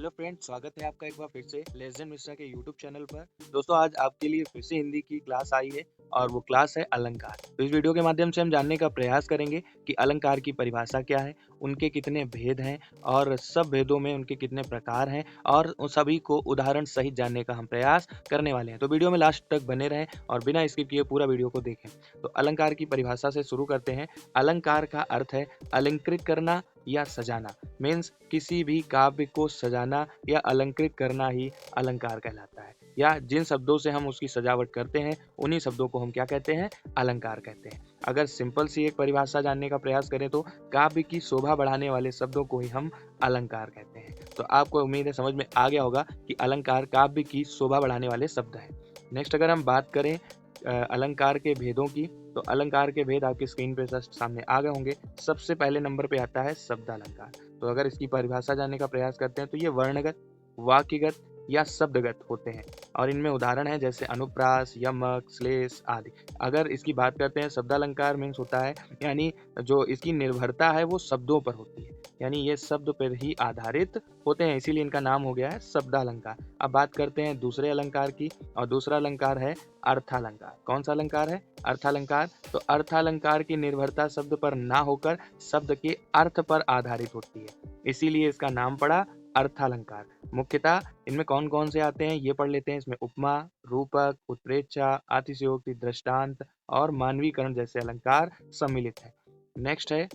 Hello friends, स्वागत है आपका एक बार फिर से लेजेंड मिश्रा के यूट्यूब चैनल पर। दोस्तों, आज आपके लिए फिर से हिंदी की क्लास आई है और वो क्लास है अलंकार। तो इस वीडियो के माध्यम से हम जानने का प्रयास करेंगे कि अलंकार की परिभाषा क्या है, उनके कितने भेद हैं और सब भेदों में उनके कितने प्रकार हैं और उन सभी को उदाहरण सहित जानने का हम प्रयास करने वाले हैं। तो वीडियो में लास्ट तक बने रहें और बिना स्किप किए पूरा वीडियो को देखें। तो अलंकार की परिभाषा से शुरू करते हैं। अलंकार का अर्थ है अलंकृत करना या सजाना। मीन्स किसी भी काव्य को सजाना या अलंकृत करना ही अलंकार कहलाता है, या जिन शब्दों से हम उसकी सजावट करते हैं उन्हीं शब्दों को हम क्या कहते हैं, अलंकार कहते हैं। अगर सिंपल सी एक परिभाषा जानने का प्रयास करें तो काव्य की शोभा बढ़ाने वाले शब्दों को ही हम अलंकार कहते हैं। तो आपको उम्मीद है समझ में आ गया होगा कि अलंकार काव्य की शोभा बढ़ाने वाले शब्द हैं। नेक्स्ट अगर हम बात करें अलंकार के भेदों की, तो अलंकार के भेद आपकी स्क्रीन पे जस्ट सामने आ गए होंगे। सबसे पहले नंबर पे आता है शब्द अलंकार। तो अगर इसकी परिभाषा जानने का प्रयास करते हैं तो ये वर्णगत, वाक्यगत या शब्दगत होते हैं और इनमें उदाहरण है जैसे अनुप्रास, यमक, श्लेष आदि। अगर इसकी बात करते हैं शब्दालंकार मीन्स होता है, यानी जो इसकी निर्भरता है वो शब्दों पर होती है, यानी ये शब्द पर ही आधारित होते हैं, इसीलिए इनका नाम हो गया है शब्दालंकार। अब बात करते हैं दूसरे अलंकार की, और दूसरा अलंकार है अर्थालंकार। कौन सा अलंकार है? अर्थालंकार। तो अर्थालंकार की निर्भरता शब्द पर ना होकर शब्द के अर्थ पर आधारित होती है, इसीलिए इसका नाम पड़ा अर्थालंकार। मुख्यतः इनमें कौन कौन से आते हैं ये पढ़ लेते हैं। इसमें उपमा, रूपक, उत्प्रेक्षा, अतिशयोक्ति, दृष्टांत और मानवीकरण जैसे अलंकार सम्मिलित है। नेक्स्ट है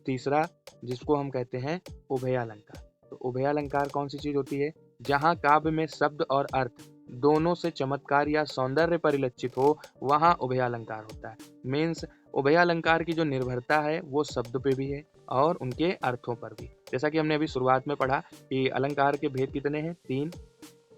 तीसरा, जिसको हम कहते हैं उभयालंकार। तो उभयालंकार कौन सी चीज होती है? जहाँ काव्य में शब्द और अर्थ दोनों से चमत्कार या सौंदर्य परिलक्षित हो, वहां उभयालंकार होता है। मीन्स उभयालंकार की जो निर्भरता है वो शब्द पे भी है और उनके अर्थों पर भी। जैसा कि हमने अभी शुरुआत में पढ़ा कि अलंकार के भेद कितने हैं? 3।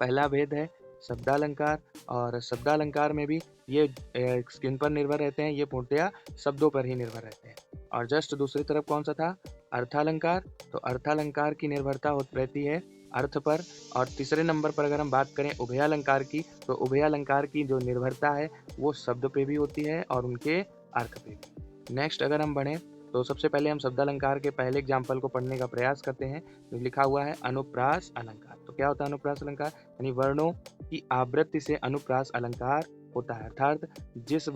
पहला भेद है शब्दालंकार, और शब्दालंकार में भी ये किन पर निर्भर रहते हैं? ये पूर्णतया शब्दों पर ही निर्भर रहते हैं। और जस्ट दूसरी तरफ कौन सा था? अर्थालंकार। तो अर्थालंकार की निर्भरता रहती है अर्थ पर। और तीसरे नंबर पर अगर हम बात करें उभयालंकार की, तो उभयालंकार की जो निर्भरता है वो शब्द पे भी होती है और उनके अर्थ पे भी। नेक्स्ट अगर हम बढ़ें तो सबसे पहले हम शब्दालंकार के पहले एग्जाम्पल को पढ़ने का प्रयास करते हैं। तो लिखा हुआ है अनुप्रास अलंकार। तो क्या होता है अनुप्रास अलंकार? यानी वर्णों की आवृत्ति से अनुप्रास अलंकार होता है, अर्थात जिस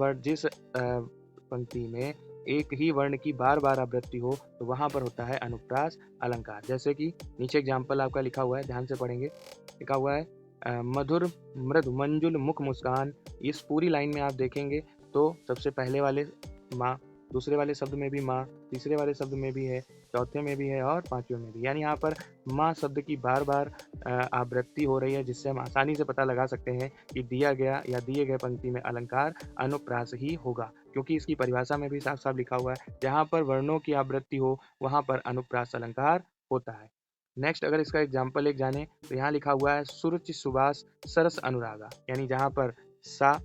पंक्ति में एक ही वर्ण की बार बार आवृत्ति हो तो वहां पर होता है अनुप्रास अलंकार। जैसे कि नीचे एग्जाम्पल आपका लिखा हुआ है, ध्यान से पढ़ेंगे। लिखा हुआ है मधुर मृदु मंजुल मुख मुस्कान। इस पूरी लाइन में आप देखेंगे तो सबसे पहले वाले माँ, दूसरे वाले शब्द में भी माँ, तीसरे वाले शब्द में भी है, चौथे में भी है और पांचवें में भी, यानी यहाँ पर माँ शब्द की बार बार आवृत्ति हो रही है, जिससे हम आसानी से पता लगा सकते हैं कि दिया गया या दिए गए पंक्ति में अलंकार अनुप्रास ही होगा, क्योंकि इसकी परिभाषा में भी साफ साफ लिखा हुआ है जहाँ पर वर्णों की आवृत्ति हो वहाँ पर अनुप्रास अलंकार होता है। नेक्स्ट अगर इसका एग्जाम्पल एक जाने तो यहाँ लिखा हुआ है सुरुचि सुबास सरस अनुरागा, यानी जहाँ पर सा,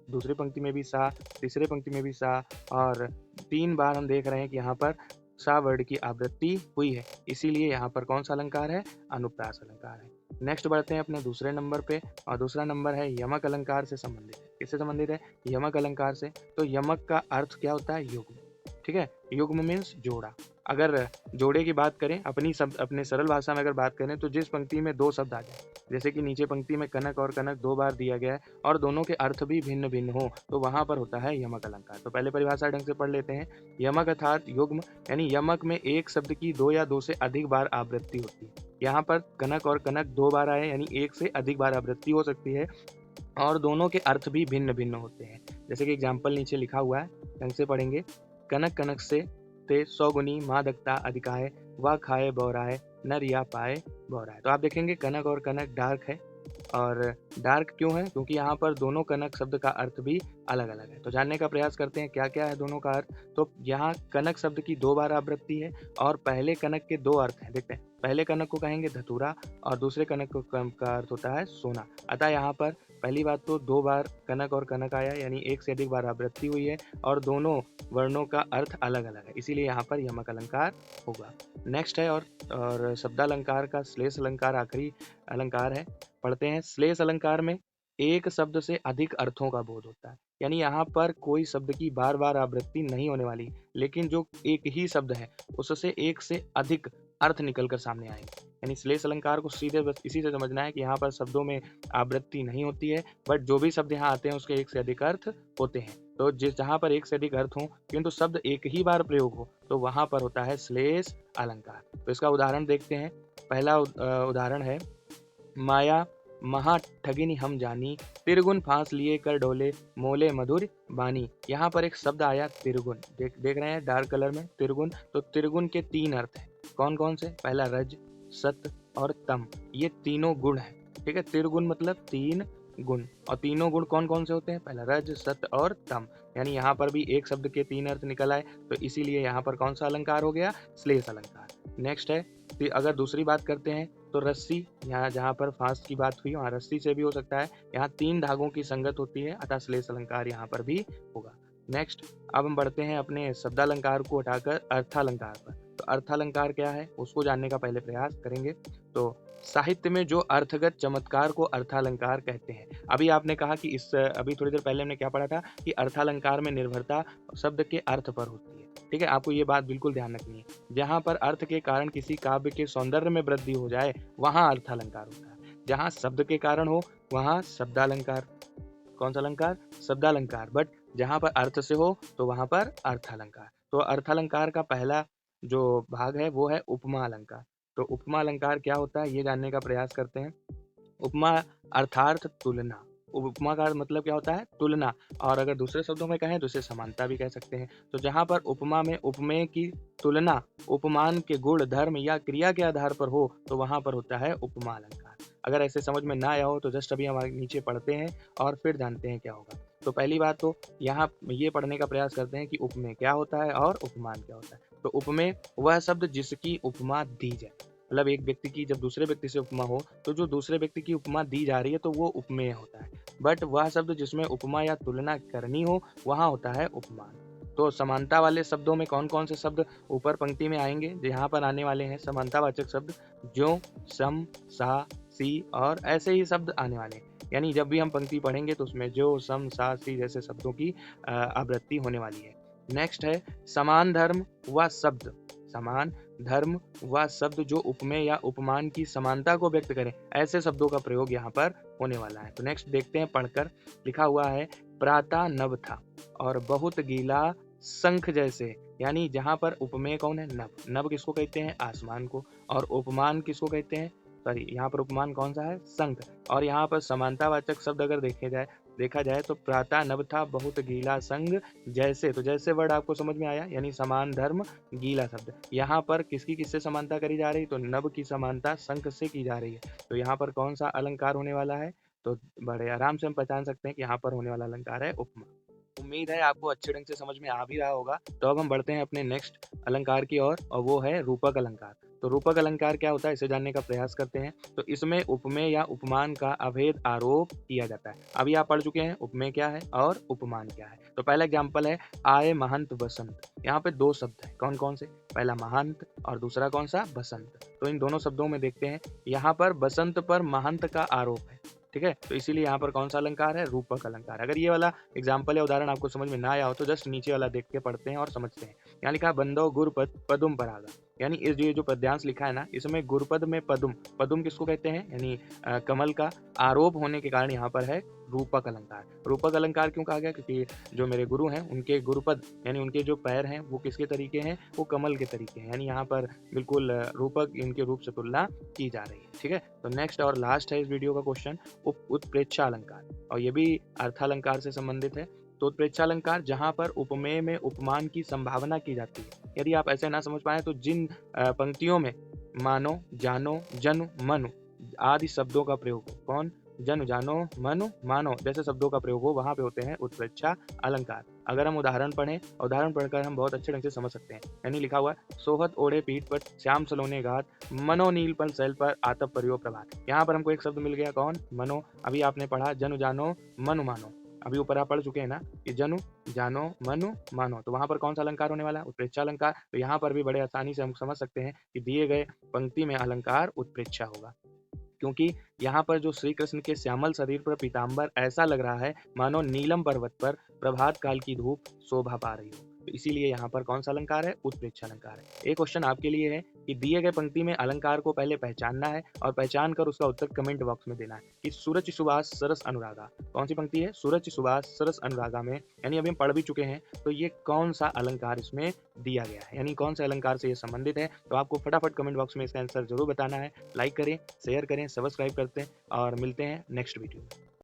दूसरी पंक्ति में भी सा, तीसरे पंक्ति में भी सा, और 3 बार हम देख रहे हैं कि यहाँ पर सा वर्ड की आवृत्ति हुई है, इसीलिए यहाँ पर कौन सा अलंकार है? अनुप्रास अलंकार है। नेक्स्ट बढ़ते हैं अपने दूसरे नंबर पे, और दूसरा नंबर है यमक अलंकार से संबंधित है। किससे संबंधित है? यमक अलंकार से। तो यमक का अर्थ क्या होता है? युग्म। ठीक है, युग्म मीन्स जोड़ा। अगर जोड़े की बात करें अपने सरल भाषा में अगर बात करें तो जिस पंक्ति में 2 शब्द आ जाए, जैसे कि नीचे पंक्ति में कनक और कनक 2 बार दिया गया है और दोनों के अर्थ भी भिन्न भिन्न हो, तो वहां पर होता है यमक अलंकार। तो पहले परिभाषा ढंग से पढ़ लेते हैं। यमक अर्थात युग्म, यानी यमक में एक शब्द की 2 या 2 से अधिक बार आवृत्ति होती है। यहाँ पर कनक और कनक 2 बार आए, यानी 1 से अधिक बार आवृत्ति हो सकती है और दोनों के अर्थ भी भिन्न भिन्न होते हैं। जैसे कि एग्जाम्पल नीचे लिखा हुआ है, ढंग से पढ़ेंगे। कनक कनक से ते सौगुनी मादकता अधिकाय, व खाए बौराए नर या पाए बौराए। तो आप देखेंगे कनक और कनक डार्क है, और डार्क क्यों है? क्योंकि यहाँ पर दोनों कनक शब्द का अर्थ भी अलग अलग है। तो जानने का प्रयास करते हैं क्या क्या है दोनों का अर्थ। तो यहाँ कनक शब्द की 2 बार आवृत्ति है और पहले कनक के 2 अर्थ हैं। देखते हैं, पहले कनक को कहेंगे धतूरा और दूसरे कनक को का अर्थ होता है सोना। अतः यहाँ पर पहली बात तो 2 बार कनक और कनक आया, यानी 1 से अधिक बार आवृत्ति हुई है और दोनों वर्णों का अर्थ अलग अलग है, इसीलिए यहाँ पर यमक अलंकार होगा। नेक्स्ट है और शब्दालंकार का श्लेष अलंकार आखिरी अलंकार है। पढ़ते हैं। श्लेष अलंकार में एक शब्द से अधिक अर्थों का बोध होता है, यानी यहाँ पर कोई शब्द की बार बार आवृत्ति नहीं होने वाली, लेकिन जो एक ही शब्द है उससे एक से अधिक अर्थ निकल कर सामने आएंगे। यानी श्लेष अलंकार को सीधे बस इसी से समझना है कि यहाँ पर शब्दों में आवृत्ति नहीं होती है, बट जो भी शब्द यहाँ आते हैं उसके एक से अधिक अर्थ होते हैं। तो जिस जहाँ पर एक से अधिक अर्थ हो किंतु शब्द एक ही बार प्रयोग हो तो वहां पर होता है श्लेष अलंकार। तो इसका उदाहरण देखते हैं। पहला उदाहरण है, माया महा ठगिनी हम जानी, तिरगुन फांस लिए कर डोले, मोले मधुर बानी। यहाँ पर एक शब्द आया तिरगुन, देख रहे हैं डार्क कलर में तिरगुन। तो तिरगुन के तीन अर्थ हैं, कौन कौन से? पहला रज, सत और तम, ये तीनों गुण है। ठीक है, तिरगुन मतलब तीन गुण, और तीनों गुण कौन कौन से होते हैं? पहला रज, सत और तम। यानी यहाँ पर भी एक शब्द के तीन अर्थ निकल आए, तो इसीलिए यहाँ पर कौन सा अलंकार हो गया? श्लेष अलंकार। नेक्स्ट है, अगर दूसरी बात करते हैं तो रस्सी, यहाँ जहाँ पर फांस की बात हुई वहाँ रस्सी से भी हो सकता है। यहाँ तीन धागों की संगत होती है, अतः श्लेष अलंकार यहाँ पर भी होगा। नेक्स्ट, अब हम बढ़ते हैं अपने शब्दालंकार को हटाकर अर्थालंकार पर। तो अर्थालंकार क्या है उसको जानने का पहले प्रयास करेंगे। तो साहित्य में जो अर्थगत चमत्कार को अर्थालंकार कहते हैं। अभी आपने कहा कि अभी थोड़ी देर पहले हमने क्या पढ़ा था कि अर्थालंकार में निर्भरता शब्द के अर्थ पर होती है। ठीक है, आपको ये बात बिल्कुल ध्यान रखनी है। जहाँ पर अर्थ के कारण किसी काव्य के सौंदर्य में वृद्धि हो जाए वहां अर्थालंकार होता है। जहाँ शब्द के कारण हो वहां शब्दालंकार। कौन सा अलंकार? शब्दालंकार। बट जहाँ पर अर्थ से हो तो वहां पर अर्थालंकार। तो अर्थालंकार का पहला जो भाग है वो है उपमा अलंकार। तो उपमा अलंकार क्या होता है ये जानने का प्रयास करते हैं। उपमा अर्थार्थ तुलना। उपमा का मतलब क्या होता है? तुलना। और अगर दूसरे शब्दों में कहें तो इसे समानता भी कह सकते हैं। तो जहाँ पर उपमा में उपमेय की तुलना उपमान के गुण, धर्म या क्रिया के आधार पर हो तो वहां पर होता है उपमा अलंकार। अगर ऐसे समझ में ना आया हो तो जस्ट अभी हम नीचे पढ़ते हैं और फिर जानते हैं क्या होगा। तो पहली बात तो यहाँ ये पढ़ने का प्रयास करते हैं कि उपमेय क्या होता है और उपमान क्या होता है। तो उपमेय वह शब्द जिसकी उपमा दी जाए, मतलब एक व्यक्ति की जब दूसरे व्यक्ति से उपमा हो तो जो दूसरे व्यक्ति की उपमा दी जा रही है तो वो उपमेय होता है। बट वह शब्द जिसमें उपमा या तुलना करनी हो वहां होता है उपमान। तो समानता वाले शब्दों में कौन कौन से शब्द ऊपर पंक्ति में आएंगे? यहाँ पर आने वाले हैं समानतावाचक शब्द ज्यों, सम, सा, सी और ऐसे ही शब्द आने वाले हैं। यानी जब भी हम पंक्ति पढ़ेंगे तो उसमें ज्यों, सम, सा, सी जैसे शब्दों की आवृत्ति होने वाली है। नेक्स्ट है समान धर्म व शब्द। समान धर्म व शब्द जो उपमेय या उपमान की समानता को व्यक्त करें, ऐसे शब्दों का प्रयोग यहाँ पर होने वाला है। तो नेक्स्ट देखते हैं पढ़कर। लिखा हुआ है प्रातः नभ था और बहुत गीला शंख जैसे। यानी जहाँ पर उपमेय कौन है? नभ। नभ किसको कहते हैं? आसमान को। और उपमान किसको कहते हैं? सॉरी, यहाँ पर उपमान कौन सा है? शंख। और यहाँ पर समानतावाचक शब्द अगर देखा जाए तो प्रातः नभ था बहुत गीला संग जैसे। तो जैसे वर्ड आपको समझ में आया, यानी समान धर्म गीला शब्द। यहाँ पर किसकी किससे समानता करी जा रही? तो नभ की समानता शंख से की जा रही है। तो यहाँ पर कौन सा अलंकार होने वाला है? तो बड़े आराम से हम पहचान सकते हैं कि यहाँ पर होने वाला अलंकार है उपमा। उम्मीद है आपको अच्छे ढंग से समझ में आ भी रहा होगा। तो अब हम बढ़ते हैं अपने नेक्स्ट अलंकार की ओर और वो है रूपक अलंकार। तो रूपक अलंकार क्या होता है इसे जानने का प्रयास करते हैं। तो इसमें उपमेय या उपमान का अभेद आरोप किया जाता है। अभी आप पढ़ चुके हैं उपमेय क्या है और उपमान क्या है। तो पहला एग्जाम्पल है आए महंत बसंत। यहाँ पे दो शब्द है, कौन कौन से? पहला महंत और दूसरा कौन सा? बसंत। तो इन दोनों शब्दों में देखते हैं, यहाँ पर बसंत पर महंत का आरोप है। ठीक है, तो इसीलिए यहाँ पर कौन सा अलंकार है? रूपक अलंकार। अगर ये वाला एग्जाम्पल या उदाहरण आपको समझ में ना आया हो तो जस्ट नीचे वाला देख के पढ़ते हैं और समझते हैं। यहाँ लिखा बंदो गुरपद पदुम परागा। यानी इस ये जो पद्यांश लिखा है ना, इसमें गुरपद में पदुम, पदुम किसको कहते हैं? यानी कमल का आरोप होने के कारण यहाँ पर है रूपक अलंकार। रूपक अलंकार क्यों कहा गया? क्योंकि जो मेरे गुरु हैं उनके गुरुपद यानी उनके जो पैर हैं वो किसके तरीके हैं? वो कमल के तरीके हैं। यानी यहाँ पर बिल्कुल रूपक इनके रूप से तुलना की जा रही है। ठीक है, तो नेक्स्ट और लास्ट है इस वीडियो का क्वेश्चन उत्प्रेक्षा अलंकार, और ये भी अर्थालंकार से संबंधित है। तो उत्प्रेक्षा अलंकार जहाँ पर उपमेय में उपमान की संभावना की जाती है। यदि आप ऐसे ना समझ पाए तो जिन पंक्तियों में मानो, जानो, जनु, मनु आदि शब्दों का प्रयोग हो, कौन? जनु, जानो, मनु, मानो जैसे शब्दों का प्रयोग हो वहां पे होते हैं उत्प्रेक्षा अलंकार। अगर हम उदाहरण पढ़ें, उदाहरण पढ़कर हम बहुत अच्छे ढंग से समझ सकते हैं। यानी लिखा हुआ है सोहत ओढ़े पीठ पर श्याम सलोने घात, मनो नील पर शैल पर आतप परियो प्रभात। यहाँ पर हमको एक शब्द मिल गया, कौन? मनो। अभी आपने पढ़ा जनु, जानो, मनु, मानो। अभी ऊपर आप पढ़ चुके हैं ना कि जनु, जानो, मनु, मानो। तो वहां पर कौन सा अलंकार होने वाला है? उत्प्रेक्षा अलंकार। तो यहाँ पर भी बड़े आसानी से हम समझ सकते हैं कि दिए गए पंक्ति में अलंकार उत्प्रेक्षा होगा, क्योंकि यहाँ पर जो श्री कृष्ण के श्यामल शरीर पर पीताम्बर ऐसा लग रहा है मानो नीलम पर्वत पर प्रभात काल की धूप शोभा पा रही हो। तो इसीलिए यहाँ पर कौन सा अलंकार है? उत्प्रेक्षा अलंकार है। एक क्वेश्चन आपके लिए है कि दिए गए पंक्ति में अलंकार को पहले पहचानना है और पहचान कर उसका उत्तर कमेंट बॉक्स में देना है कि सूरज सुबास सरस अनुरागा कौन सी पंक्ति है? सूरज सुबास सरस अनुरागा में, यानी अभी हम पढ़ भी चुके हैं, तो ये कौन सा अलंकार इसमें दिया गया है, यानी कौन से अलंकार से ये संबंधित है। तो आपको फटाफट कमेंट बॉक्स में इसका आंसर जरूर बताना है। लाइक करें, शेयर करें, सब्सक्राइब करते हैं और मिलते हैं नेक्स्ट वीडियो में।